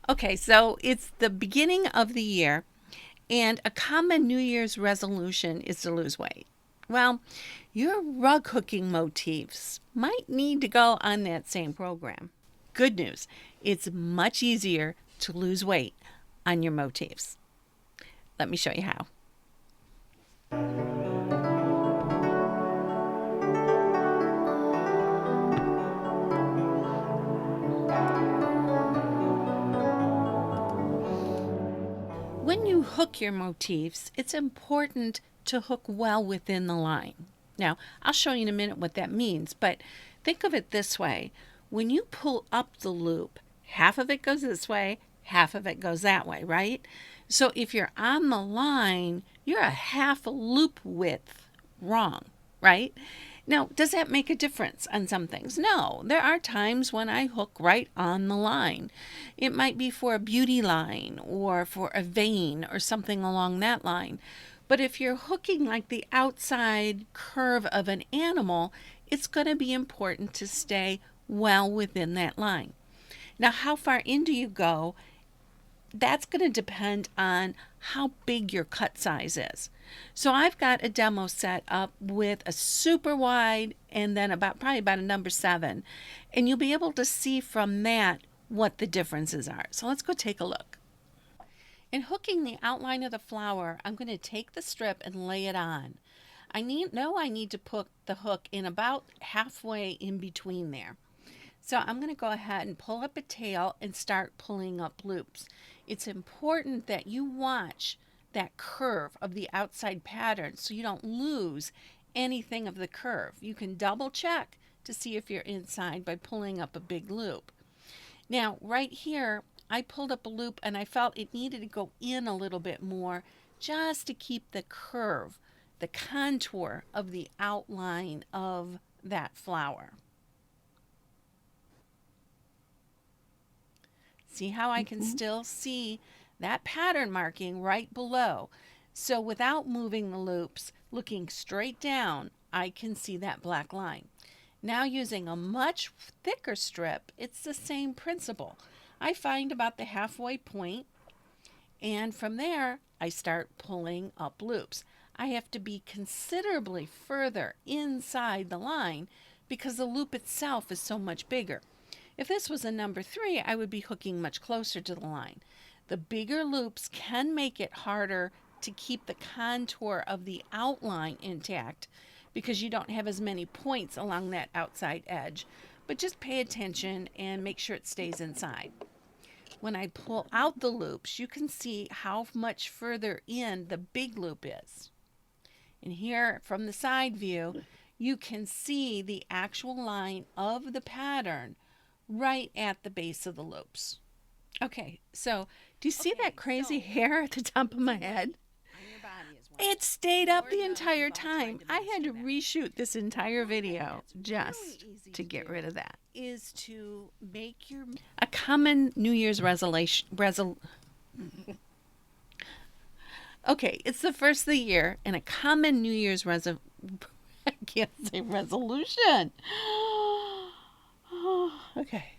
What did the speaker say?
Okay, so it's the beginning of the year, and a common New Year's resolution is to lose weight. Well, your rug hooking motifs might need to go on that same program. Good news, it's much easier to lose weight on your motifs. Let me show you how. When you hook your motifs, it's important to hook well within the line. Now, I'll show you in a minute what that means, but think of it this way. When you pull up the loop, half of it goes this way, half of it goes that way, right? So if you're on the line, you're a half loop width wrong, right? Now, does that make a difference on some things? No. There are times when I hook right on the line. It might be for a beauty line or for a vein or something along that line. But if you're hooking like the outside curve of an animal, it's going to be important to stay well within that line. Now, how far in do you go? That's going to depend on how big your cut size is. So I've got a demo set up with a super wide and then probably about a number 7. And you'll be able to see from that what the differences are. So let's go take a look. In hooking the outline of the flower, I'm going to take the strip and lay it on. I need to put the hook in about halfway in between there. So I'm going to go ahead and pull up a tail and start pulling up loops. It's important that you watch that curve of the outside pattern so you don't lose anything of the curve. You can double check to see if you're inside by pulling up a big loop. Now, right here, I pulled up a loop and I felt it needed to go in a little bit more just to keep the curve, the contour of the outline of that flower. See how I can still see that pattern marking right below. So without moving the loops, looking straight down, I can see that black line. Now using a much thicker strip, it's the same principle. I find about the halfway point, and from there, I start pulling up loops. I have to be considerably further inside the line because the loop itself is so much bigger. If this was a number 3, I would be hooking much closer to the line. The bigger loops can make it harder to keep the contour of the outline intact because you don't have as many points along that outside edge. But just pay attention and make sure it stays inside. When I pull out the loops, you can see how much further in the big loop is. And here from the side view, you can see the actual line of the pattern right at the base of the loops. Okay, so do you see that crazy hair at the top of my head? It stayed up the entire time. I had to reshoot this entire video just to get rid of that. Is to make a common New Year's resolution. Okay, it's the first of the year, and a common New Year's I can't say resolution. Okay.